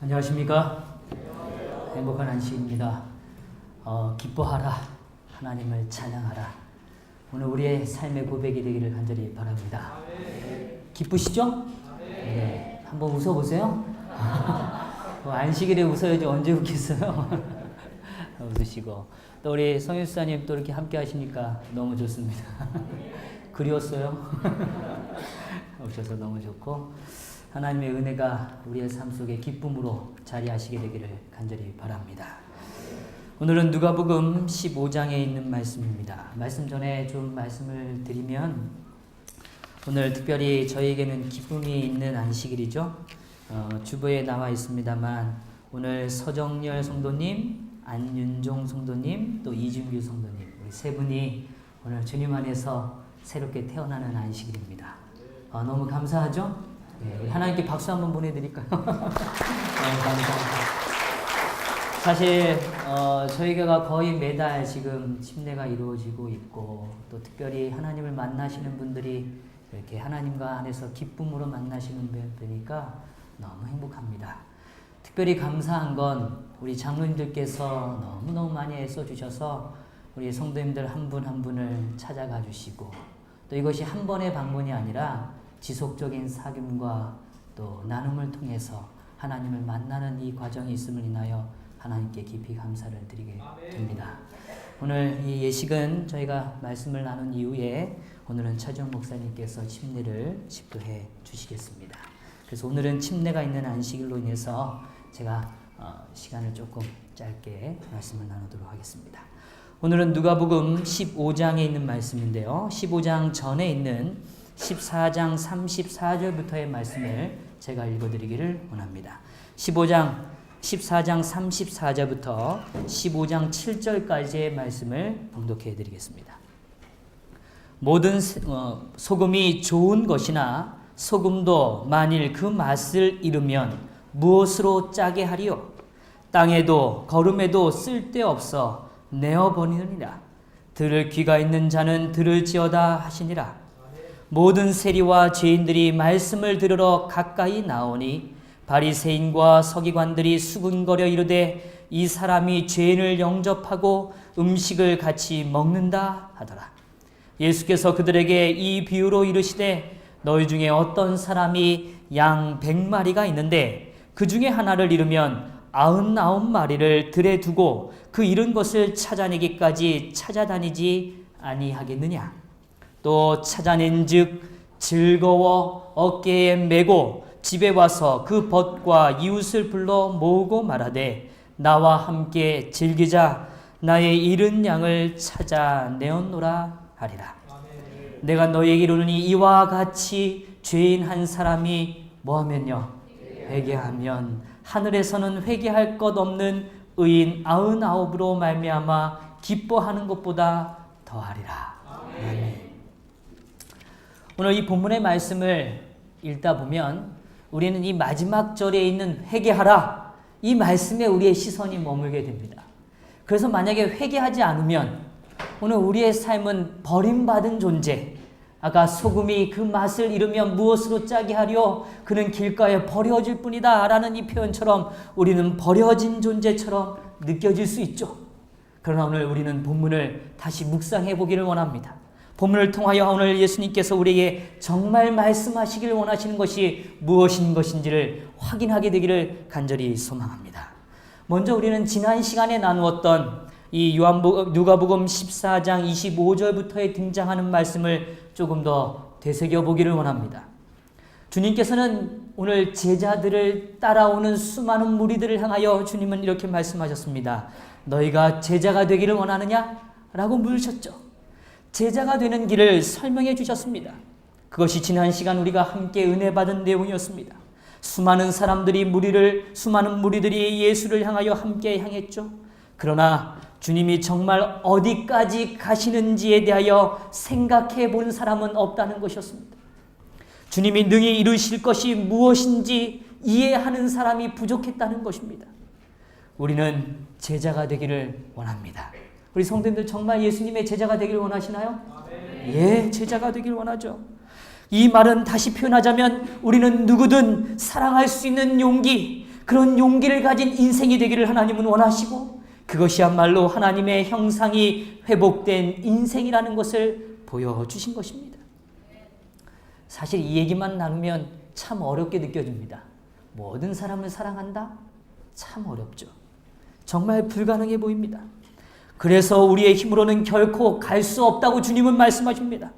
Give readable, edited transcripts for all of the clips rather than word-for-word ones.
안녕하십니까? 행복한 안식입니다. 기뻐하라, 하나님을 찬양하라. 오늘 우리의 삶의 고백이 되기를 간절히 바랍니다. 기쁘시죠? 네. 한번 웃어보세요. 안식일에 웃어야지 언제 웃겠어요? 웃으시고 또 우리 성일수사님 또 이렇게 함께 하시니까 너무 좋습니다. 그리웠어요. 오셔서 너무 좋고 하나님의 은혜가 우리의 삶 속에 기쁨으로 자리하시게 되기를 간절히 바랍니다. 오늘은 누가복음 15장에 있는 말씀입니다. 말씀 전에 좀 말씀을 드리면 오늘 특별히 저희에게는 기쁨이 있는 안식일이죠. 주보에 나와 있습니다만 오늘 서정열 성도님, 안윤종 성도님, 또 이준규 성도님 우리 세 분이 오늘 주님 안에서 새롭게 태어나는 안식일입니다. 너무 감사하죠? 네, 우리 하나님께 박수 한번 보내드릴까요? 감사합니다. 사실 저희가 거의 매달 지금 침례가 이루어지고 있고 또 특별히 하나님을 만나시는 분들이 이렇게 하나님과 안에서 기쁨으로 만나시는 뵈니까 너무 행복합니다. 특별히 감사한 건 우리 장로님들께서 너무너무 많이 애써주셔서 우리 성도님들 한 분 한 분을 찾아가 주시고 또 이것이 한 번의 방문이 아니라 지속적인 사귐과 또 나눔을 통해서 하나님을 만나는 이 과정이 있음을 인하여 하나님께 깊이 감사를 드리게 됩니다. 오늘 이 예식은 저희가 말씀을 나눈 이후에 오늘은 차정 목사님께서 침례를 집도해 주시겠습니다. 그래서 오늘은 침례가 있는 안식일로 인해서 제가 시간을 조금 짧게 말씀을 나누도록 하겠습니다. 오늘은 누가복음 15장에 있는 말씀인데요. 15장 전에 있는 14장 34절부터의 말씀을 제가 읽어드리기를 원합니다. 14장 34절부터 15장 7절까지의 말씀을 봉독해 드리겠습니다. 모든 소금이 좋은 것이나 소금도 만일 그 맛을 잃으면 무엇으로 짜게 하리요? 땅에도 거름에도 쓸데없어 내어버리느니라. 들을 귀가 있는 자는 들을지어다 하시니라. 모든 세리와 죄인들이 말씀을 들으러 가까이 나오니 바리새인과 서기관들이 수군거려 이르되 이 사람이 죄인을 영접하고 음식을 같이 먹는다 하더라. 예수께서 그들에게 이 비유로 이르시되 너희 중에 어떤 사람이 양 100마리가 있는데 그 중에 하나를 잃으면 99마리를 들에 두고 그 잃은 것을 찾아내기까지 찾아다니지 아니하겠느냐. 또 찾아낸즉 즐거워 어깨에 메고 집에 와서 그 벗과 이웃을 불러 모으고 말하되 나와 함께 즐기자. 나의 잃은 양을 찾아내었노라 하리라. 내가 너희에게 이르노니 이와 같이 죄인 한 사람이 뭐하면요? 회개하면 하늘에서는 회개할 것 없는 의인 99으로 말미암아 기뻐하는 것보다 더하리라. 아멘. 오늘 이 본문의 말씀을 읽다 보면 우리는 이 마지막 절에 있는 회개하라 이 말씀에 우리의 시선이 머물게 됩니다. 그래서 만약에 회개하지 않으면 오늘 우리의 삶은 버림받은 존재, 아까 소금이 그 맛을 잃으면 무엇으로 짜게 하려? 그는 길가에 버려질 뿐이다 라는 이 표현처럼 우리는 버려진 존재처럼 느껴질 수 있죠. 그러나 오늘 우리는 본문을 다시 묵상해 보기를 원합니다. 본문을 통하여 오늘 예수님께서 우리에게 정말 말씀하시길 원하시는 것이 무엇인 것인지를 확인하게 되기를 간절히 소망합니다. 먼저 우리는 지난 시간에 나누었던 이 누가복음 14장 25절부터에 등장하는 말씀을 조금 더 되새겨보기를 원합니다. 주님께서는 오늘 제자들을 따라오는 수많은 무리들을 향하여 주님은 이렇게 말씀하셨습니다. 너희가 제자가 되기를 원하느냐? 라고 물으셨죠. 제자가 되는 길을 설명해 주셨습니다. 그것이 지난 시간 우리가 함께 은혜 받은 내용이었습니다. 수많은 무리들이 예수를 향하여 함께 향했죠. 그러나 주님이 정말 어디까지 가시는지에 대하여 생각해 본 사람은 없다는 것이었습니다. 주님이 능히 이루실 것이 무엇인지 이해하는 사람이 부족했다는 것입니다. 우리는 제자가 되기를 원합니다. 우리 성도님들 정말 예수님의 제자가 되기를 원하시나요? 예, 제자가 되기를 원하죠. 이 말은 다시 표현하자면 우리는 누구든 사랑할 수 있는 용기, 그런 용기를 가진 인생이 되기를 하나님은 원하시고 그것이야말로 하나님의 형상이 회복된 인생이라는 것을 보여주신 것입니다. 사실 이 얘기만 나누면 참 어렵게 느껴집니다. 모든 사람을 사랑한다? 참 어렵죠. 정말 불가능해 보입니다. 그래서 우리의 힘으로는 결코 갈 수 없다고 주님은 말씀하십니다.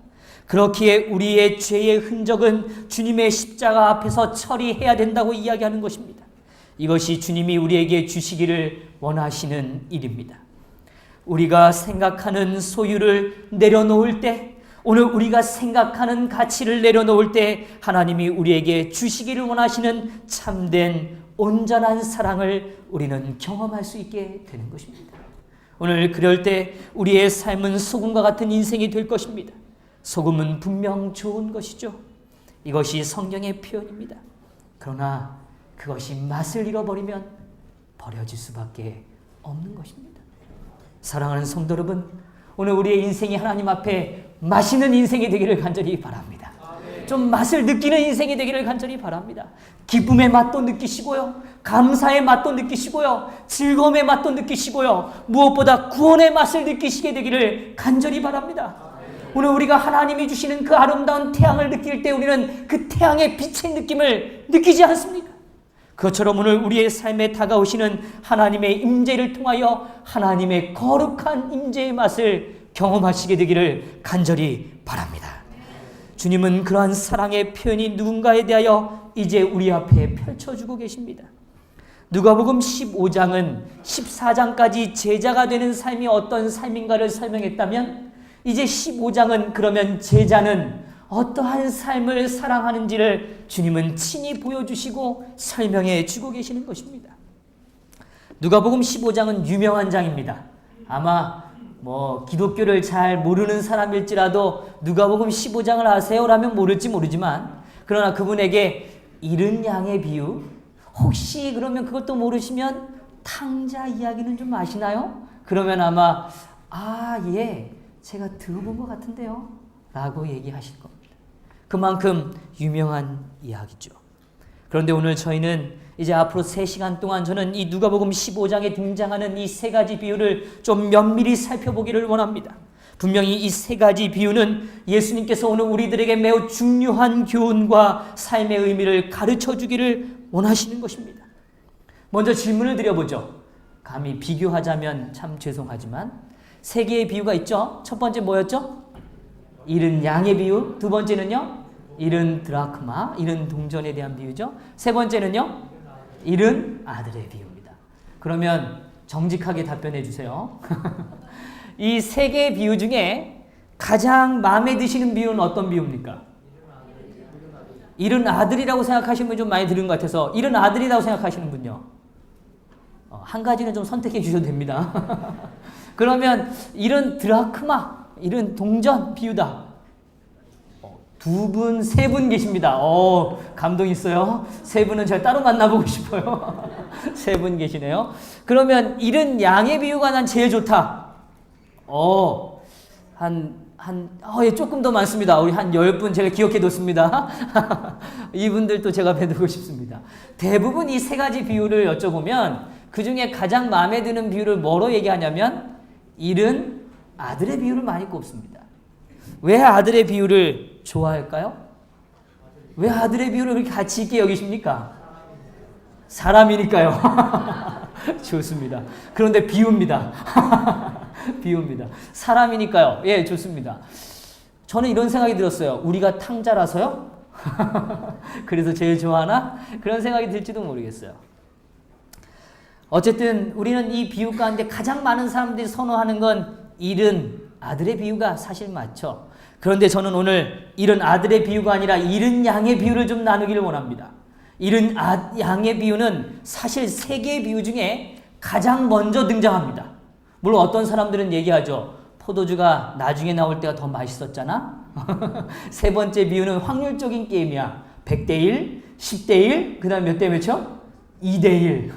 그렇기에 우리의 죄의 흔적은 주님의 십자가 앞에서 처리해야 된다고 이야기하는 것입니다. 이것이 주님이 우리에게 주시기를 원하시는 일입니다. 우리가 생각하는 소유를 내려놓을 때, 오늘 우리가 생각하는 가치를 내려놓을 때 하나님이 우리에게 주시기를 원하시는 참된 온전한 사랑을 우리는 경험할 수 있게 되는 것입니다. 오늘 그럴 때 우리의 삶은 소금과 같은 인생이 될 것입니다. 소금은 분명 좋은 것이죠. 이것이 성경의 표현입니다. 그러나 그것이 맛을 잃어버리면 버려질 수밖에 없는 것입니다. 사랑하는 성도 여러분, 오늘 우리의 인생이 하나님 앞에 맛있는 인생이 되기를 간절히 바랍니다. 좀 맛을 느끼는 인생이 되기를 간절히 바랍니다. 기쁨의 맛도 느끼시고요, 감사의 맛도 느끼시고요, 즐거움의 맛도 느끼시고요, 무엇보다 구원의 맛을 느끼시게 되기를 간절히 바랍니다. 오늘 우리가 하나님이 주시는 그 아름다운 태양을 느낄 때 우리는 그 태양의 빛의 느낌을 느끼지 않습니까? 그것처럼 오늘 우리의 삶에 다가오시는 하나님의 임재를 통하여 하나님의 거룩한 임재의 맛을 경험하시게 되기를 간절히 바랍니다. 주님은 그러한 사랑의 표현이 누군가에 대하여 이제 우리 앞에 펼쳐주고 계십니다. 누가복음 15장은 14장까지 제자가 되는 삶이 어떤 삶인가를 설명했다면 이제 15장은 그러면 제자는 어떠한 삶을 사랑하는지를 주님은 친히 보여주시고 설명해 주고 계시는 것입니다. 누가복음 15장은 유명한 장입니다. 아마 기독교를 잘 모르는 사람일지라도 누가복음 15장을 아세요라면 모를지 모르지만, 그러나 그분에게 잃은 양의 비유, 혹시 그러면 그것도 모르시면 탕자 이야기는 좀 아시나요? 그러면 아마 예, 제가 들어본 것 같은데요 라고 얘기하실 겁니다. 그만큼 유명한 이야기죠. 그런데 오늘 저희는 이제 앞으로 3시간 동안 저는 이 누가복음 15장에 등장하는 이 3가지 비유를 좀 면밀히 살펴보기를 원합니다. 분명히 이 3가지 비유는 예수님께서 오늘 우리들에게 매우 중요한 교훈과 삶의 의미를 가르쳐 주기를 원하시는 것입니다. 먼저 질문을 드려보죠. 감히 비교하자면 참 죄송하지만 3개의 비유가 있죠. 첫 번째 뭐였죠? 잃은 양의 비유. 두 번째는요? 잃은 드라크마, 잃은 동전에 대한 비유죠. 세 번째는요? 잃은 아들의 비유입니다. 그러면 정직하게 답변해 주세요. 이 3개의 비유 중에 가장 마음에 드시는 비유는 어떤 비유입니까? 잃은 아들이라고 생각하시는 분 좀 많이 들은 것 같아서 잃은 아들이라고 생각하시는 분요. 한 가지는 좀 선택해 주셔도 됩니다. 그러면 잃은 드라크마, 잃은 동전 비유다. 2분, 3분 계십니다. 감동 있어요. 3분은 제가 따로 만나보고 싶어요. 3분 계시네요. 그러면 잃은 양의 비유가 난 제일 좋다. 조금 더 많습니다. 우리 한 10분 제가 기억해 뒀습니다. 이분들도 제가 뵈두고 싶습니다. 대부분 이 3가지 비유를 여쭤보면 그 중에 가장 마음에 드는 비유를 뭐로 얘기하냐면 잃은 아들의 비유를 많이 꼽습니다. 왜 아들의 비유를 좋아할까요? 왜 아들의 비유를 그렇게 가치 있게 여기십니까? 사람이니까요. 좋습니다. 그런데 비유입니다. 비유입니다. 사람이니까요. 예, 좋습니다. 저는 이런 생각이 들었어요. 우리가 탕자라서요? 그래서 제일 좋아하나? 그런 생각이 들지도 모르겠어요. 어쨌든 우리는 이 비유 가운데 가장 많은 사람들이 선호하는 건 잃은 아들의 비유가 사실 맞죠. 그런데 저는 오늘 잃은 아들의 비유가 아니라 잃은 양의 비유를 좀 나누기를 원합니다. 잃은 양의 비유는 사실 3개의 비유 중에 가장 먼저 등장합니다. 물론 어떤 사람들은 얘기하죠. 포도주가 나중에 나올 때가 더 맛있었잖아. 3번째 비유는 확률적인 게임이야. 100대 1, 10대 1, 그 다음 몇 대 몇이요? 2대 1.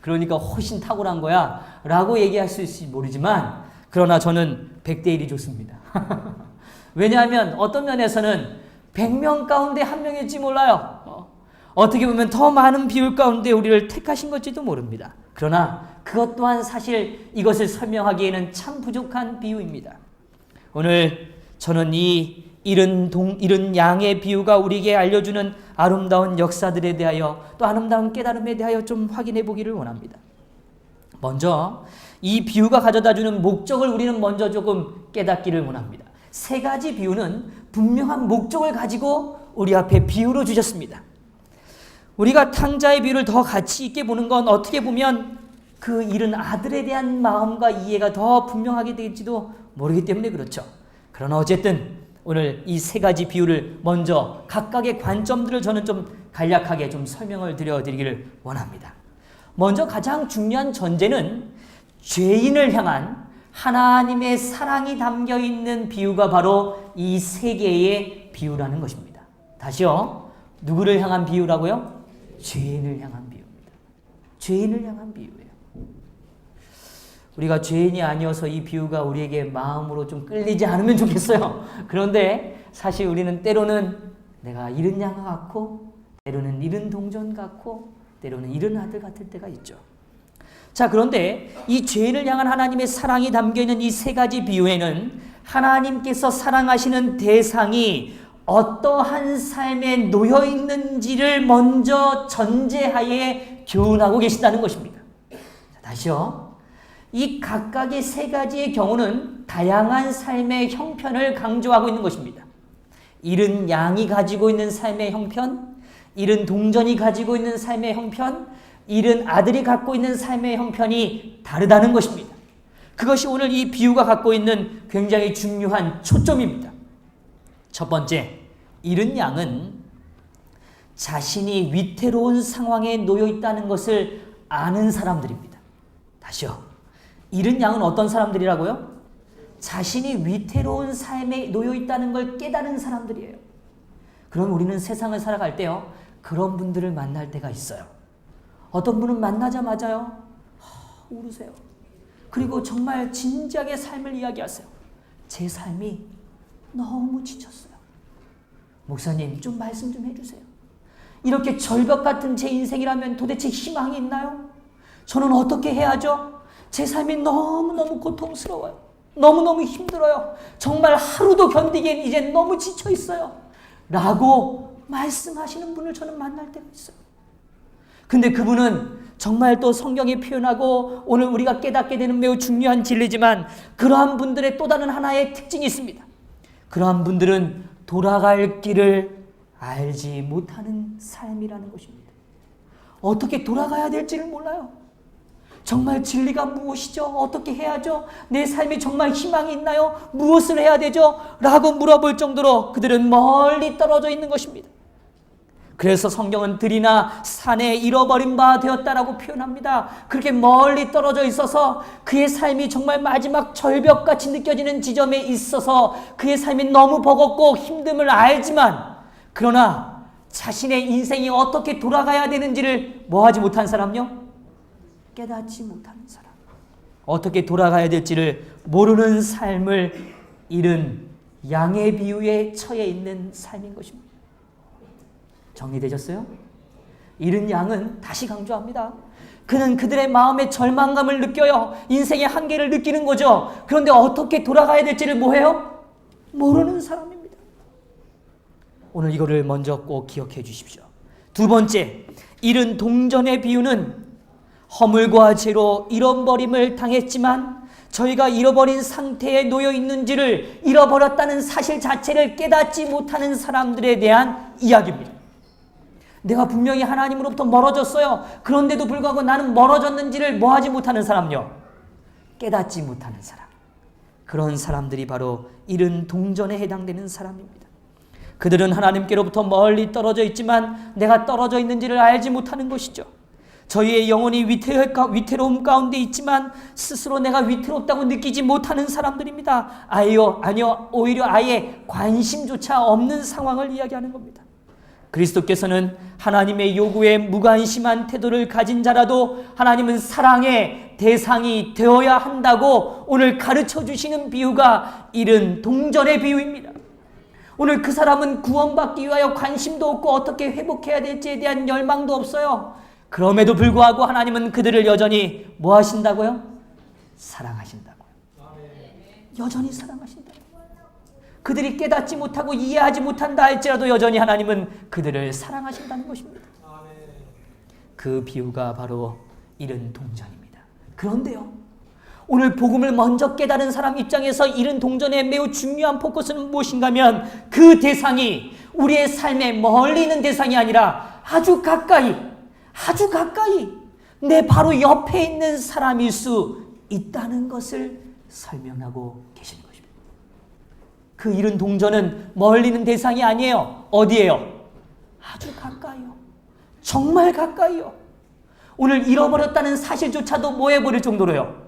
그러니까 훨씬 탁월한 거야 라고 얘기할 수 있을지 모르지만, 그러나 저는 100대 1이 좋습니다. 왜냐하면 어떤 면에서는 100명 가운데 1명일지 몰라요. 어떻게 보면 더 많은 비유 가운데 우리를 택하신 것지도 모릅니다. 그러나 그것 또한 사실 이것을 설명하기에는 참 부족한 비유입니다. 오늘 저는 이 이른 양의 비유가 우리에게 알려주는 아름다운 역사들에 대하여 또 아름다운 깨달음에 대하여 좀 확인해 보기를 원합니다. 먼저 이 비유가 가져다주는 목적을 우리는 먼저 조금 깨닫기를 원합니다. 세 가지 비유는 분명한 목적을 가지고 우리 앞에 비유로 주셨습니다. 우리가 탕자의 비유를 더 가치 있게 보는 건 어떻게 보면 그 잃은 아들에 대한 마음과 이해가 더 분명하게 될지도 모르기 때문에 그렇죠. 그러나 어쨌든 오늘 이 세 가지 비유를 먼저 각각의 관점들을 저는 좀 간략하게 좀 설명을 드리기를 원합니다. 먼저 가장 중요한 전제는 죄인을 향한 하나님의 사랑이 담겨 있는 비유가 바로 이 세 개의 비유라는 것입니다. 다시요. 누구를 향한 비유라고요? 죄인을 향한 비유입니다. 죄인을 향한 비유예요. 우리가 죄인이 아니어서 이 비유가 우리에게 마음으로 좀 끌리지 않으면 좋겠어요. 그런데 사실 우리는 때로는 내가 잃은 양 같고 때로는 잃은 동전 같고 때로는 잃은 아들 같을 때가 있죠. 자, 그런데 이 죄인을 향한 하나님의 사랑이 담겨있는 이 세 가지 비유에는 하나님께서 사랑하시는 대상이 어떠한 삶에 놓여 있는지를 먼저 전제하에 교훈하고 계신다는 것입니다. 다시요. 이 각각의 세 가지의 경우는 다양한 삶의 형편을 강조하고 있는 것입니다. 잃은 양이 가지고 있는 삶의 형편, 잃은 동전이 가지고 있는 삶의 형편, 잃은 아들이 갖고 있는 삶의 형편이 다르다는 것입니다. 그것이 오늘 이 비유가 갖고 있는 굉장히 중요한 초점입니다. 첫 번째, 잃은 양은 자신이 위태로운 상황에 놓여 있다는 것을 아는 사람들입니다. 다시요. 잃은 양은 어떤 사람들이라고요? 자신이 위태로운 삶에 놓여 있다는 걸 깨달은 사람들이에요. 그럼 우리는 세상을 살아갈 때요, 그런 분들을 만날 때가 있어요. 어떤 분은 만나자마자요, 울으세요. 그리고 정말 진지하게 삶을 이야기하세요. 제 삶이 너무 지쳤어요. 목사님, 좀 말씀 좀 해주세요. 이렇게 절벽 같은 제 인생이라면 도대체 희망이 있나요? 저는 어떻게 해야죠? 제 삶이 너무너무 고통스러워요. 너무너무 힘들어요. 정말 하루도 견디기엔 이제 너무 지쳐 있어요. 라고 말씀하시는 분을 저는 만날 때가 있어요. 근데 그분은 정말 또 성경이 표현하고 오늘 우리가 깨닫게 되는 매우 중요한 진리지만 그러한 분들의 또 다른 하나의 특징이 있습니다. 그러한 분들은 돌아갈 길을 알지 못하는 삶이라는 것입니다. 어떻게 돌아가야 될지를 몰라요. 정말 진리가 무엇이죠? 어떻게 해야죠? 내 삶이 정말 희망이 있나요? 무엇을 해야 되죠? 라고 물어볼 정도로 그들은 멀리 떨어져 있는 것입니다. 그래서 성경은 들이나 산에 잃어버린 바 되었다라고 표현합니다. 그렇게 멀리 떨어져 있어서 그의 삶이 정말 마지막 절벽같이 느껴지는 지점에 있어서 그의 삶이 너무 버겁고 힘듦을 알지만 그러나 자신의 인생이 어떻게 돌아가야 되는지를 뭐하지 못한 사람요? 깨닫지 못하는 사람. 어떻게 돌아가야 될지를 모르는 삶을 잃은 양의 비유에 처해 있는 삶인 것입니다. 정리되셨어요? 잃은 양은 다시 강조합니다. 그는 그들의 마음의 절망감을 느껴요. 인생의 한계를 느끼는 거죠. 그런데 어떻게 돌아가야 될지를 뭐해요? 모르는 사람입니다. 오늘 이거를 먼저 꼭 기억해 주십시오. 두 번째, 잃은 동전의 비유는 허물과 죄로 잃어버림을 당했지만 저희가 잃어버린 상태에 놓여 있는지를 잃어버렸다는 사실 자체를 깨닫지 못하는 사람들에 대한 이야기입니다. 내가 분명히 하나님으로부터 멀어졌어요. 그런데도 불구하고 나는 멀어졌는지를 뭐하지 못하는 사람요? 깨닫지 못하는 사람. 그런 사람들이 바로 잃은 동전에 해당되는 사람입니다. 그들은 하나님께로부터 멀리 떨어져 있지만 내가 떨어져 있는지를 알지 못하는 것이죠. 저희의 영혼이 위태로움 가운데 있지만 스스로 내가 위태롭다고 느끼지 못하는 사람들입니다. 아니요, 오히려 아예 관심조차 없는 상황을 이야기하는 겁니다. 그리스도께서는 하나님의 요구에 무관심한 태도를 가진 자라도 하나님은 사랑의 대상이 되어야 한다고 오늘 가르쳐 주시는 비유가 잃은 동전의 비유입니다. 오늘 그 사람은 구원받기 위하여 관심도 없고 어떻게 회복해야 될지에 대한 열망도 없어요. 그럼에도 불구하고 하나님은 그들을 여전히 뭐 하신다고요? 사랑하신다고요. 여전히 사랑하신다고요. 그들이 깨닫지 못하고 이해하지 못한다 할지라도 여전히 하나님은 그들을 사랑하신다는 것입니다. 그 비유가 바로 이른 동전입니다. 그런데요, 오늘 복음을 먼저 깨달은 사람 입장에서 이른 동전의 매우 중요한 포커스는 무엇인가 하면 그 대상이 우리의 삶에 멀리 있는 대상이 아니라 아주 가까이 내 바로 옆에 있는 사람일 수 있다는 것을 설명하고 계시는 것입니다. 그 이른 동전은 멀리 있는 대상이 아니에요. 어디예요? 아주 가까이요. 정말 가까이요. 오늘 잃어버렸다는 사실조차도 뭐 해버릴 정도로요?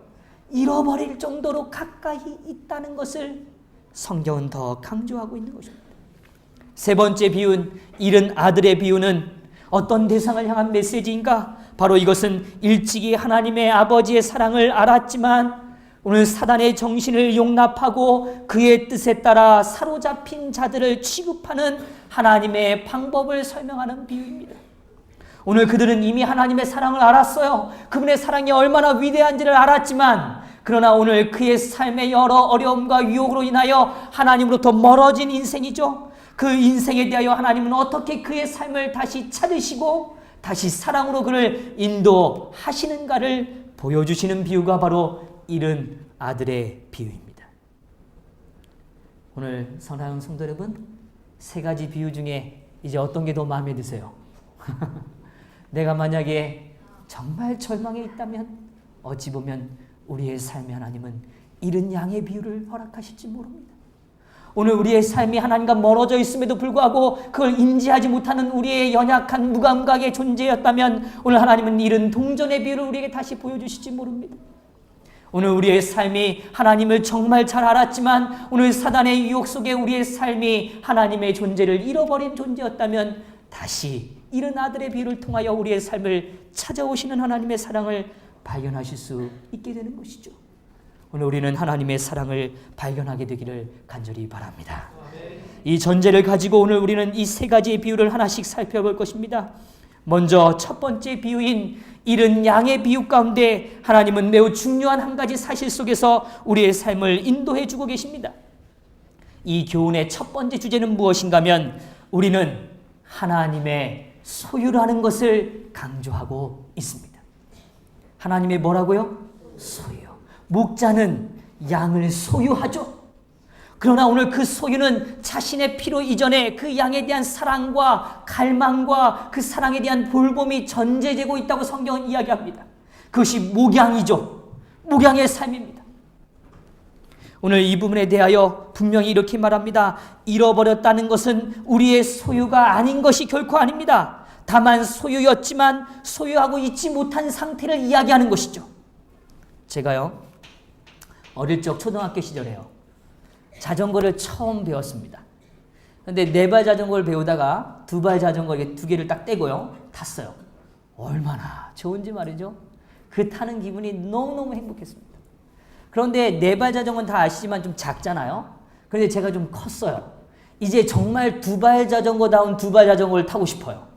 잃어버릴 정도로 가까이 있다는 것을 성경은 더 강조하고 있는 것입니다. 세 번째 비유는 잃은 아들의 비유는 어떤 대상을 향한 메시지인가? 바로 이것은 일찍이 하나님의 아버지의 사랑을 알았지만 오늘 사단의 정신을 용납하고 그의 뜻에 따라 사로잡힌 자들을 취급하는 하나님의 방법을 설명하는 비유입니다. 오늘 그들은 이미 하나님의 사랑을 알았어요. 그분의 사랑이 얼마나 위대한지를 알았지만 그러나 오늘 그의 삶의 여러 어려움과 유혹으로 인하여 하나님으로부터 멀어진 인생이죠. 그 인생에 대하여 하나님은 어떻게 그의 삶을 다시 찾으시고 다시 사랑으로 그를 인도하시는가를 보여주시는 비유가 바로 잃은 아들의 비유입니다. 오늘 사랑하는 성도 여러분, 세 가지 비유 중에 이제 어떤 게 더 마음에 드세요? 내가 만약에 정말 절망에 있다면 어찌 보면 우리의 삶에 하나님은 잃은 양의 비유를 허락하실지 모릅니다. 오늘 우리의 삶이 하나님과 멀어져 있음에도 불구하고 그걸 인지하지 못하는 우리의 연약한 무감각의 존재였다면 오늘 하나님은 잃은 동전의 비유를 우리에게 다시 보여주실지 모릅니다. 오늘 우리의 삶이 하나님을 정말 잘 알았지만 오늘 사단의 유혹 속에 우리의 삶이 하나님의 존재를 잃어버린 존재였다면 다시 잃은 아들의 비유를 통하여 우리의 삶을 찾아오시는 하나님의 사랑을 발견하실 수 있게 되는 것이죠. 오늘 우리는 하나님의 사랑을 발견하게 되기를 간절히 바랍니다. 이 전제를 가지고 오늘 우리는 이 세 가지의 비유를 하나씩 살펴볼 것입니다. 먼저 첫 번째 비유인 잃은 양의 비유 가운데 하나님은 매우 중요한 한 가지 사실 속에서 우리의 삶을 인도해 주고 계십니다. 이 교훈의 첫 번째 주제는 무엇인가 하면 우리는 하나님의 소유라는 것을 강조하고 있습니다. 하나님의 뭐라고요? 소유. 목자는 양을 소유하죠. 그러나 오늘 그 소유는 자신의 피로 이전에 그 양에 대한 사랑과 갈망과 그 사랑에 대한 볼봄이 전제되고 있다고 성경은 이야기합니다. 그것이 목양이죠. 목양의 삶입니다. 오늘 이 부분에 대하여 분명히 이렇게 말합니다. 잃어버렸다는 것은 우리의 소유가 아닌 것이 결코 아닙니다. 다만 소유였지만 소유하고 있지 못한 상태를 이야기하는 것이죠. 제가요, 어릴 적 초등학교 시절에요, 자전거를 처음 배웠습니다. 근데 4발 자전거를 배우다가 2발 자전거 이렇게 2개를 딱 떼고요, 탔어요. 얼마나 좋은지 말이죠. 그 타는 기분이 너무너무 행복했습니다. 그런데 4발 자전거는 다 아시지만 좀 작잖아요. 그런데 제가 좀 컸어요. 이제 정말 2발 자전거다운 2발 자전거를 타고 싶어요.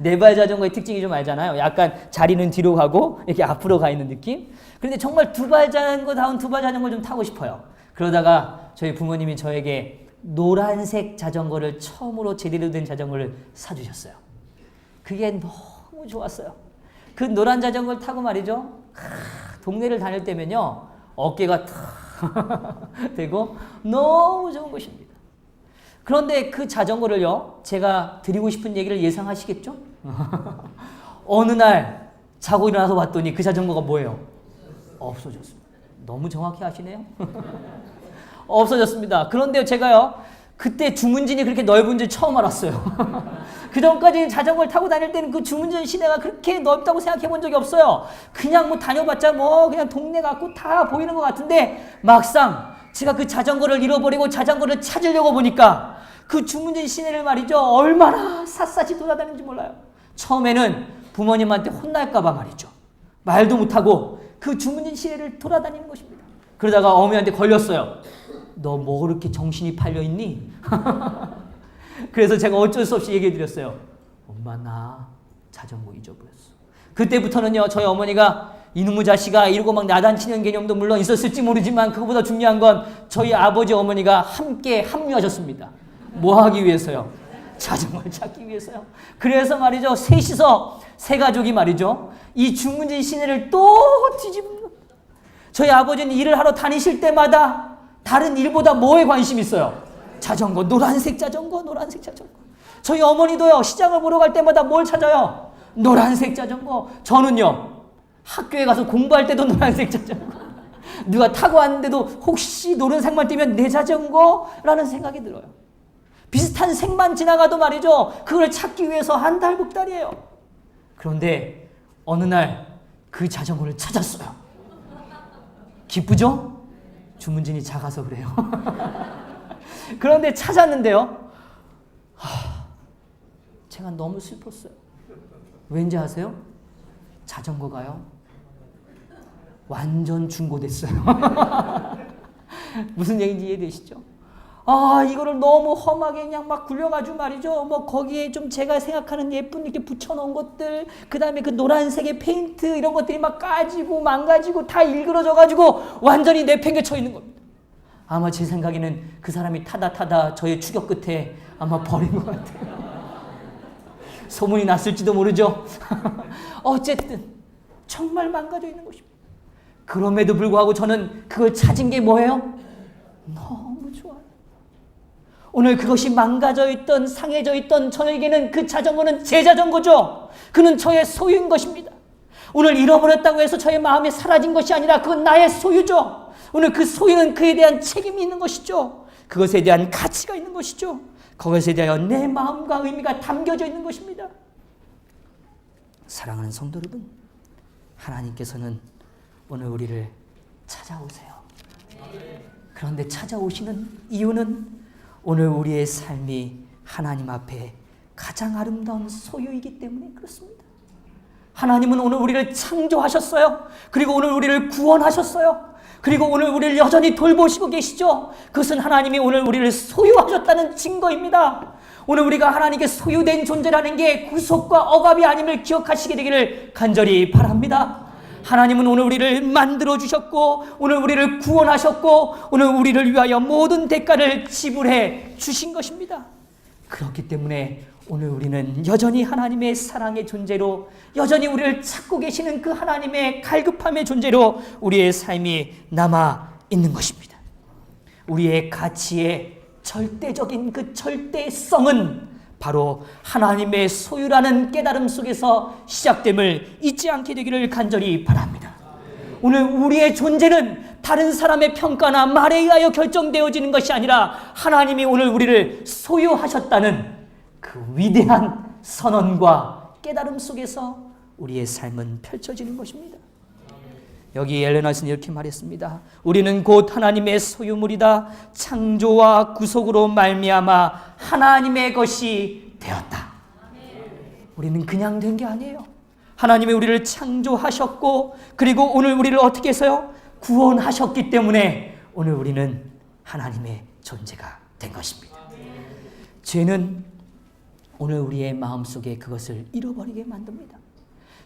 4발 자전거의 특징이 좀 알잖아요. 약간 자리는 뒤로 가고 이렇게 앞으로 가 있는 느낌. 그런데 정말 2발 자전거다운 2발 자전거를 좀 타고 싶어요. 그러다가 저희 부모님이 저에게 노란색 자전거를 처음으로 제대로 된 자전거를 사주셨어요. 그게 너무 좋았어요. 그 노란 자전거를 타고 말이죠, 동네를 다닐 때면요 어깨가 탁 되고 너무 좋은 것입니다. 그런데 그 자전거를요, 제가 드리고 싶은 얘기를 예상하시겠죠? 어느 날 자고 일어나서 봤더니 그 자전거가 뭐예요? 없어졌습니다. 너무 정확히 아시네요? 없어졌습니다. 그런데 제가요, 그때 주문진이 그렇게 넓은지 처음 알았어요. 그 전까지 자전거를 타고 다닐 때는 그 주문진 시내가 그렇게 넓다고 생각해 본 적이 없어요. 그냥 뭐 다녀봤자 뭐 그냥 동네 같고 다 보이는 것 같은데 막상 제가 그 자전거를 잃어버리고 자전거를 찾으려고 보니까 그 주문진 시내를 말이죠, 얼마나 샅샅이 돌아다니는지 몰라요. 처음에는 부모님한테 혼날까 봐 말이죠, 말도 못하고 그 주문진 시내를 돌아다니는 것입니다. 그러다가 어머니한테 걸렸어요. 너 뭐 그렇게 정신이 팔려있니? 그래서 제가 어쩔 수 없이 얘기해 드렸어요. 엄마 나 자전거 잊어버렸어. 그때부터는요 저희 어머니가 이놈의 자식아 이러고 막 야단치는 개념도 물론 있었을지 모르지만 그거보다 중요한 건 저희 아버지 어머니가 함께 합류하셨습니다. 뭐 하기 위해서요? 자전거를 찾기 위해서요. 그래서 말이죠 셋이서 세 가족이 말이죠 이 주문진 시내를 또 뒤집은 겁니다. 저희 아버지는 일을 하러 다니실 때마다 다른 일보다 뭐에 관심 있어요? 자전거, 노란색 자전거, 노란색 자전거. 저희 어머니도요 시장을 보러 갈 때마다 뭘 찾아요? 노란색 자전거. 저는요 학교에 가서 공부할 때도 노란색 자전거. 누가 타고 왔는데도 혹시 노란색만 띄면 내 자전거라는 생각이 들어요. 비슷한 색만 지나가도 말이죠 그걸 찾기 위해서 한 달 복달이에요. 그런데 어느 날 그 자전거를 찾았어요. 기쁘죠? 주문진이 작아서 그래요. 그런데 찾았는데요 제가 너무 슬펐어요. 왠지 아세요? 자전거가요 완전 중고됐어요. 무슨 얘기인지 이해되시죠? 이거를 너무 험하게 그냥 막 굴려가지고 말이죠. 뭐 거기에 좀 제가 생각하는 예쁜 이렇게 붙여놓은 것들, 그 다음에 그 노란색의 페인트 이런 것들이 막 까지고 망가지고 다 일그러져가지고 완전히 내팽개쳐 있는 겁니다. 아마 제 생각에는 그 사람이 타다 저의 추격 끝에 아마 버린 것 같아요. 소문이 났을지도 모르죠. 어쨌든 정말 망가져 있는 것입니다. 그럼에도 불구하고 저는 그걸 찾은 게 뭐예요? 너무 좋아요. 오늘 그것이 망가져 있던 상해져 있던 저에게는 그 자전거는 제 자전거죠. 그는 저의 소유인 것입니다. 오늘 잃어버렸다고 해서 저의 마음이 사라진 것이 아니라 그건 나의 소유죠. 오늘 그 소유는 그에 대한 책임이 있는 것이죠. 그것에 대한 가치가 있는 것이죠. 그것에 대하여 내 마음과 의미가 담겨져 있는 것입니다. 사랑하는 성도 여러분, 하나님께서는 오늘 우리를 찾아오세요. 그런데 찾아오시는 이유는 오늘 우리의 삶이 하나님 앞에 가장 아름다운 소유이기 때문에 그렇습니다. 하나님은 오늘 우리를 창조하셨어요. 그리고 오늘 우리를 구원하셨어요. 그리고 오늘 우리를 여전히 돌보시고 계시죠. 그것은 하나님이 오늘 우리를 소유하셨다는 증거입니다. 오늘 우리가 하나님께 소유된 존재라는 게 구속과 억압이 아님을 기억하시게 되기를 간절히 바랍니다. 하나님은 오늘 우리를 만들어주셨고 오늘 우리를 구원하셨고 오늘 우리를 위하여 모든 대가를 지불해 주신 것입니다. 그렇기 때문에 오늘 우리는 여전히 하나님의 사랑의 존재로 여전히 우리를 찾고 계시는 그 하나님의 갈급함의 존재로 우리의 삶이 남아 있는 것입니다. 우리의 가치의 절대적인 그 절대성은 바로 하나님의 소유라는 깨달음 속에서 시작됨을 잊지 않게 되기를 간절히 바랍니다. 오늘 우리의 존재는 다른 사람의 평가나 말에 의하여 결정되어지는 것이 아니라 하나님이 오늘 우리를 소유하셨다는 그 위대한 선언과 깨달음 속에서 우리의 삶은 펼쳐지는 것입니다. 여기 엘레나스는 이렇게 말했습니다. 우리는 곧 하나님의 소유물이다. 창조와 구속으로 말미암아 하나님의 것이 되었다. 우리는 그냥 된 게 아니에요. 하나님이 우리를 창조하셨고 그리고 오늘 우리를 어떻게 해서요? 구원하셨기 때문에 오늘 우리는 하나님의 존재가 된 것입니다. 죄는 오늘 우리의 마음속에 그것을 잃어버리게 만듭니다.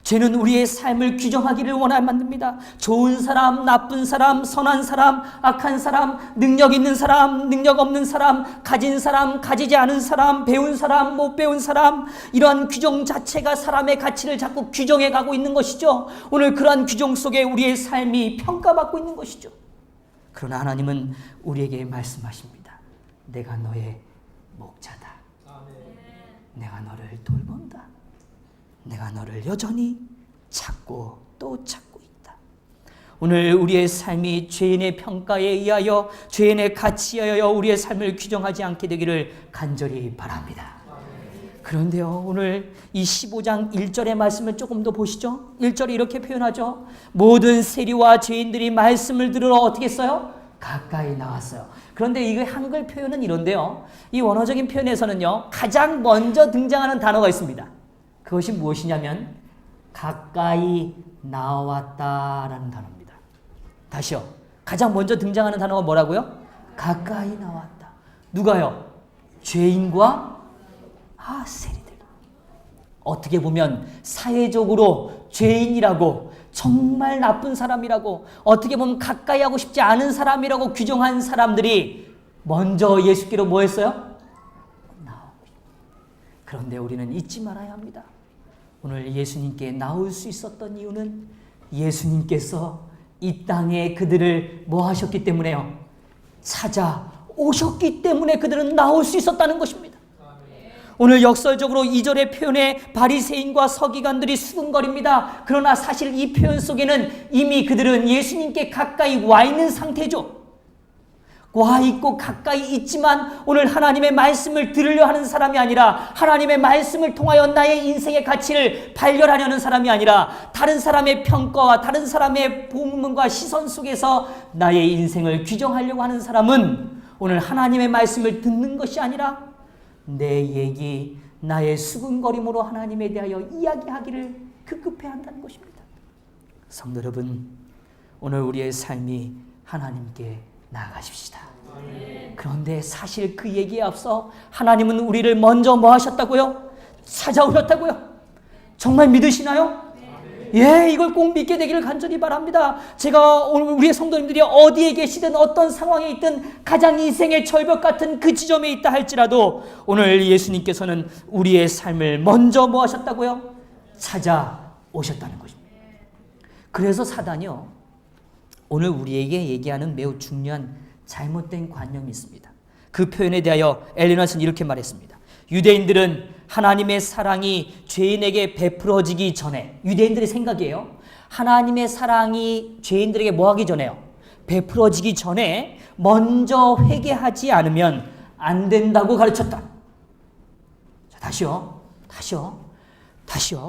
죄는 우리의 삶을 규정하기를 원하게 만듭니다. 좋은 사람, 나쁜 사람, 선한 사람, 악한 사람, 능력 있는 사람, 능력 없는 사람, 가진 사람, 가지지 않은 사람, 배운 사람, 못 배운 사람, 이러한 규정 자체가 사람의 가치를 자꾸 규정해 가고 있는 것이죠. 오늘 그러한 규정 속에 우리의 삶이 평가받고 있는 것이죠. 그러나 하나님은 우리에게 말씀하십니다. 내가 너의 목자다. 내가 너를 돌본다. 내가 너를 여전히 찾고 또 찾고 있다. 오늘 우리의 삶이 죄인의 평가에 의하여 죄인의 가치에 의하여 우리의 삶을 규정하지 않게 되기를 간절히 바랍니다. 그런데요, 오늘 이 15장 1절의 말씀을 조금 더 보시죠. 1절이 이렇게 표현하죠. 모든 세리와 죄인들이 말씀을 들으러 어떻게 했어요? 가까이 나왔어요. 그런데 이거 한글 표현은 이런데요. 이 원어적인 표현에서는요, 가장 먼저 등장하는 단어가 있습니다. 그것이 무엇이냐면 가까이 나왔다라는 단어입니다. 다시요. 가장 먼저 등장하는 단어가 뭐라고요? 가까이 나왔다. 누가요? 죄인과 세리들. 어떻게 보면 사회적으로 죄인이라고, 정말 나쁜 사람이라고, 어떻게 보면 가까이 하고 싶지 않은 사람이라고 규정한 사람들이 먼저 예수께로 뭐 했어요? 그런데 우리는 잊지 말아야 합니다. 오늘 예수님께 나올 수 있었던 이유는 예수님께서 이 땅에 그들을 뭐 하셨기 때문에요? 찾아오셨기 때문에 그들은 나올 수 있었다는 것입니다. 오늘 역설적으로 2절의 표현에 바리새인과 서기관들이 수군거립니다. 그러나 사실 이 표현 속에는 이미 그들은 예수님께 가까이 와 있는 상태죠. 와 있고 가까이 있지만 오늘 하나님의 말씀을 들으려 하는 사람이 아니라, 하나님의 말씀을 통하여 나의 인생의 가치를 발견하려는 사람이 아니라, 다른 사람의 평가와 다른 사람의 본문과 시선 속에서 나의 인생을 규정하려고 하는 사람은 오늘 하나님의 말씀을 듣는 것이 아니라 내 얘기, 나의 수군거림으로 하나님에 대하여 이야기하기를 급급해한다는 것입니다. 성도 여러분, 오늘 우리의 삶이 하나님께 나아가십시다. 그런데 사실 그 얘기에 앞서 하나님은 우리를 먼저 뭐 하셨다고요? 찾아오셨다고요. 정말 믿으시나요? 예, 이걸 꼭 믿게 되기를 간절히 바랍니다. 제가 오늘 우리의 성도님들이 어디에 계시든 어떤 상황에 있든 가장 인생의 절벽 같은 그 지점에 있다 할지라도 오늘 예수님께서는 우리의 삶을 먼저 뭐 하셨다고요? 찾아오셨다는 것입니다. 그래서 사단이요, 오늘 우리에게 얘기하는 매우 중요한 잘못된 관념이 있습니다. 그 표현에 대하여 엘렌 화이트는 이렇게 말했습니다. 유대인들은 하나님의 사랑이 죄인에게 베풀어지기 전에, 유대인들의 생각이에요. 하나님의 사랑이 죄인들에게 뭐 하기 전에요? 베풀어지기 전에 먼저 회개하지 않으면 안 된다고 가르쳤다. 자, 다시요.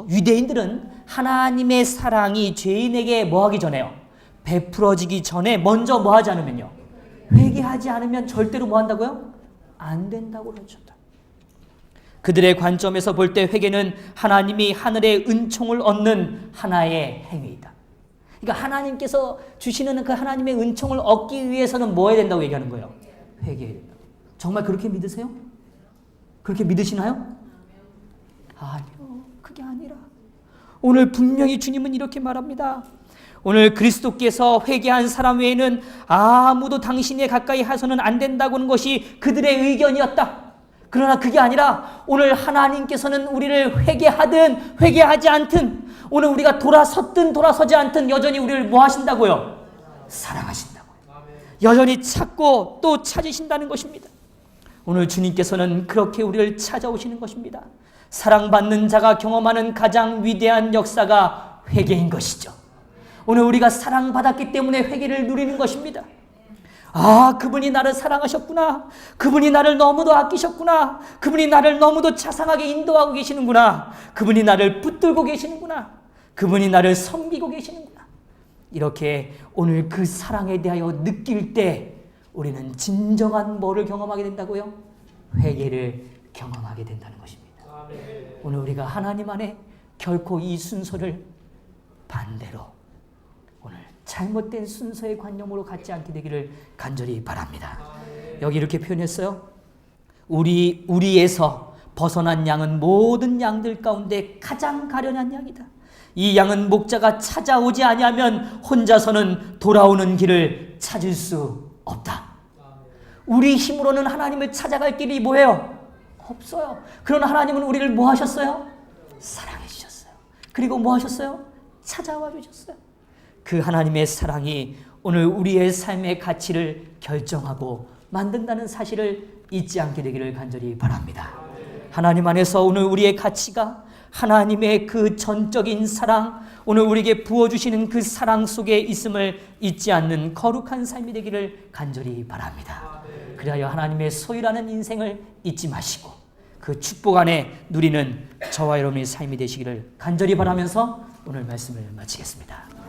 유대인들은 하나님의 사랑이 죄인에게 뭐 하기 전에요? 베풀어지기 전에 먼저 뭐 하지 않으면요? 회개하지 않으면 절대로 뭐 한다고요? 안 된다고 가르쳤다. 그들의 관점에서 볼 때 회개는 하나님이 하늘의 은총을 얻는 하나의 행위이다. 그러니까 하나님께서 주시는 그 하나님의 은총을 얻기 위해서는 뭐 해야 된다고 얘기하는 거예요? 회개해야 된다. 정말 그렇게 믿으세요? 그렇게 믿으시나요? 아니요, 그게 아니라 오늘 분명히 주님은 이렇게 말합니다. 오늘 그리스도께서 회개한 사람 외에는 아무도 당신에 가까이 하서는 안 된다고 하는 것이 그들의 의견이었다. 그러나 그게 아니라 오늘 하나님께서는 우리를 회개하든 회개하지 않든, 오늘 우리가 돌아섰든 돌아서지 않든 여전히 우리를 뭐 하신다고요? 사랑하신다고요. 여전히 찾고 또 찾으신다는 것입니다. 오늘 주님께서는 그렇게 우리를 찾아오시는 것입니다. 사랑받는 자가 경험하는 가장 위대한 역사가 회개인 것이죠. 오늘 우리가 사랑받았기 때문에 회개를 누리는 것입니다. 그분이 나를 사랑하셨구나. 그분이 나를 너무도 아끼셨구나. 그분이 나를 너무도 자상하게 인도하고 계시는구나. 그분이 나를 붙들고 계시는구나. 그분이 나를 섬기고 계시는구나. 이렇게 오늘 그 사랑에 대하여 느낄 때 우리는 진정한 뭐를 경험하게 된다고요? 회개를 경험하게 된다는 것입니다. 오늘 우리가 하나님 안에 결코 이 순서를 반대로 오늘 잘못된 순서의 관념으로 갖지 않게 되기를 간절히 바랍니다. 여기 이렇게 표현했어요. 우리에서 벗어난 양은 모든 양들 가운데 가장 가련한 양이다. 이 양은 목자가 찾아오지 아니하면 혼자서는 돌아오는 길을 찾을 수 없다. 우리 힘으로는 하나님을 찾아갈 길이 뭐예요? 없어요. 그러나 하나님은 우리를 뭐 하셨어요? 사랑해 주셨어요. 그리고 뭐 하셨어요? 찾아와 주셨어요. 그 하나님의 사랑이 오늘 우리의 삶의 가치를 결정하고 만든다는 사실을 잊지 않게 되기를 간절히 바랍니다. 하나님 안에서 오늘 우리의 가치가 하나님의 그 전적인 사랑, 오늘 우리에게 부어주시는 그 사랑 속에 있음을 잊지 않는 거룩한 삶이 되기를 간절히 바랍니다. 그리하여 하나님의 소유라는 인생을 잊지 마시고 그 축복 안에 누리는 저와 여러분의 삶이 되시기를 간절히 바라면서 오늘 말씀을 마치겠습니다.